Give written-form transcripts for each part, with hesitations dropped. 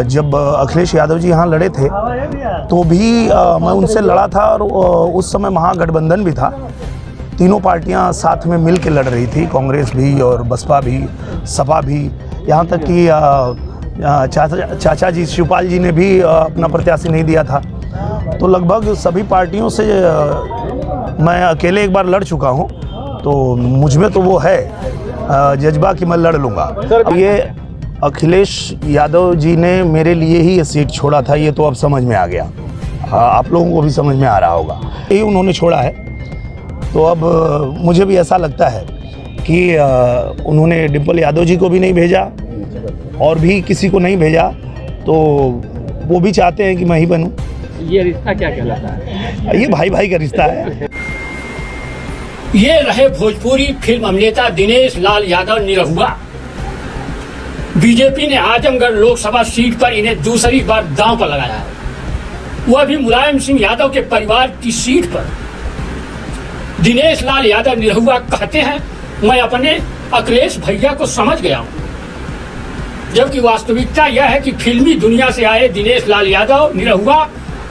जब अखिलेश यादव जी यहाँ लड़े थे तो भी मैं उनसे लड़ा था और उस समय महागठबंधन भी था। तीनों पार्टियां साथ में मिल के लड़ रही थी, कांग्रेस भी और बसपा भी, सपा भी। यहाँ तक कि चाचा जी शिवपाल जी ने भी अपना प्रत्याशी नहीं दिया था। तो लगभग सभी पार्टियों से मैं अकेले एक बार लड़ चुका हूँ, तो मुझ में तो वो है जज्बा कि मैं लड़ लूँगा। अब ये अखिलेश यादव जी ने मेरे लिए ही ये सीट छोड़ा था, ये तो अब समझ में आ गया, आप लोगों को भी समझ में आ रहा होगा। यही उन्होंने छोड़ा है, तो अब मुझे भी ऐसा लगता है कि उन्होंने डिम्पल यादव जी को भी नहीं भेजा और भी किसी को नहीं भेजा, तो वो भी चाहते हैं कि मैं ही बनूं। ये रिश्ता क्या कहलाता है? ये भाई भाई का रिश्ता है। ये रहे भोजपुरी फिल्म अभिनेता दिनेश लाल यादव निरहुआ। बीजेपी ने आजमगढ़ लोकसभा सीट पर इन्हें दूसरी बार दांव पर लगाया है, वह भी मुलायम सिंह यादव के परिवार की सीट पर। दिनेश लाल यादव निरहुआ कहते हैं, मैं अपने अखिलेश भैया को समझ गया हूं, जबकि वास्तविकता यह है कि फिल्मी दुनिया से आए दिनेश लाल यादव निरहुआ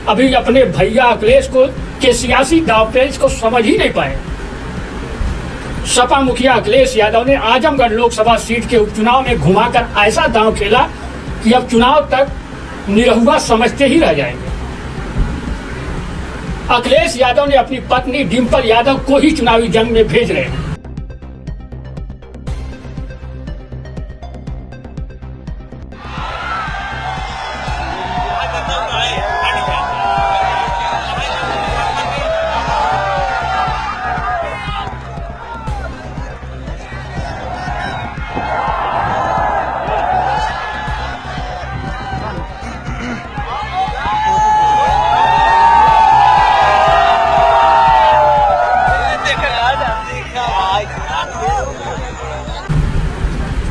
अभी अपने भैया अखिलेश को के सियासी दांवपेच को समझ ही नहीं पाए। सपा मुखिया अखिलेश यादव ने आजमगढ़ लोकसभा सीट के उपचुनाव में घुमाकर ऐसा दांव खेला कि अब चुनाव तक निरहुआ समझते ही रह जाएंगे। अखिलेश यादव ने अपनी पत्नी डिम्पल यादव को ही चुनावी जंग में भेज रहे हैं।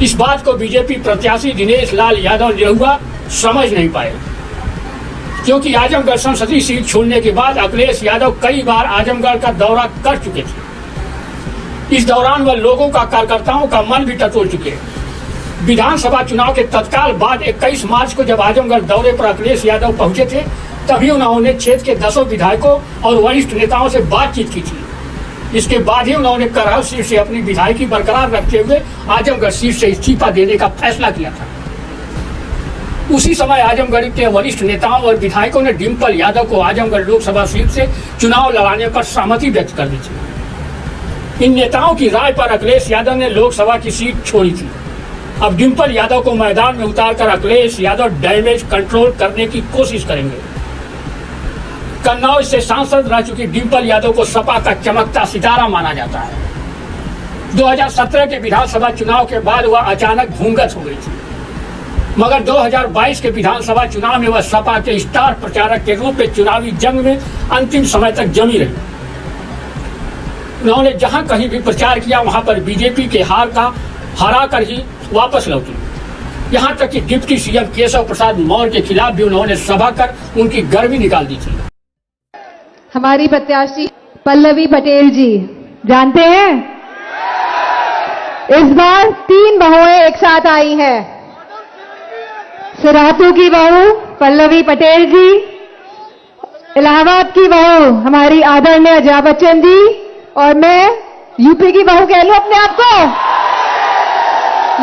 इस बात को बीजेपी प्रत्याशी दिनेश लाल यादव निरहुआ समझ नहीं पाए, क्योंकि आजमगढ़ संसदीय सीट छोड़ने के बाद अखिलेश यादव कई बार आजमगढ़ का दौरा कर चुके थे। इस दौरान वह लोगों का, कार्यकर्ताओं का मन भी टटोल चुके। विधानसभा चुनाव के तत्काल बाद 21 मार्च को जब आजमगढ़ दौरे पर अखिलेश यादव पहुंचे थे, तभी उन्होंने क्षेत्र के 10 विधायकों और वरिष्ठ नेताओं से बातचीत की थी। इसके बाद ही उन्होंने करहल सीट से अपनी विधायकी बरकरार रखते हुए आजमगढ़ सीट से इस्तीफा देने का फैसला किया था। उसी समय आजमगढ़ के वरिष्ठ नेताओं और विधायकों ने डिम्पल यादव को आजमगढ़ लोकसभा सीट से चुनाव लड़ाने पर सहमति व्यक्त कर दी थी। इन नेताओं की राय पर अखिलेश यादव ने लोकसभा की सीट छोड़ी थी। अब डिम्पल यादव को मैदान में उतारकर अखिलेश यादव डैमेज कंट्रोल करने की कोशिश करेंगे। कन्नौज से सांसद रह चुकी डिम्पल यादव को सपा का चमकता सितारा माना जाता है। 2017 के विधानसभा चुनाव के बाद वह अचानक भूंगत हो गई थी, मगर 2022 के विधानसभा चुनाव में वह सपा के स्टार प्रचारक के रूप में चुनावी जंग में अंतिम समय तक जमी रही। उन्होंने जहां कहीं भी प्रचार किया, वहां पर बीजेपी के हार का हरा कर ही वापस लौटी। यहां तक कि डिप्टी सीएम केशव प्रसाद मौर्य के खिलाफ भी उन्होंने सभा कर उनकी गर्मी निकाल दी थी। हमारी प्रत्याशी पल्लवी पटेल जी, जानते हैं इस बार 3 बहुएं एक साथ आई हैं। सिराथू की बहू पल्लवी पटेल जी, इलाहाबाद की बहू हमारी आदरणीय जया बच्चन जी, और मैं यूपी की बहू कह लूं अपने आप को,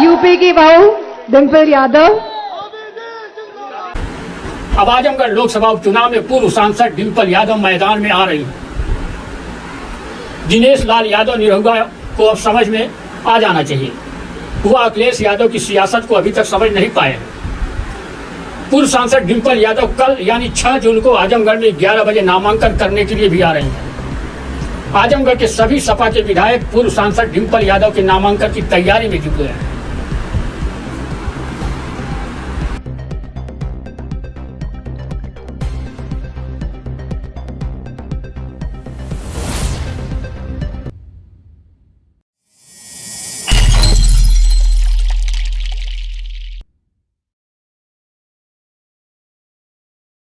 यूपी की बहू डिम्पल यादव। अब आजमगढ़ लोकसभा उपचुनाव में पूर्व सांसद डिम्पल यादव मैदान में आ रही हैं। दिनेश लाल यादव निरहुआ को अब समझ में आ जाना चाहिए, वह अखिलेश यादव की सियासत को अभी तक समझ नहीं पाए। पूर्व सांसद डिम्पल यादव कल यानी 6 जून को आजमगढ़ में 11 बजे नामांकन करने के लिए भी आ रही हैं। आजमगढ़ के सभी सपा के विधायक पूर्व सांसद डिम्पल यादव के नामांकन की तैयारी में जुटे हैं।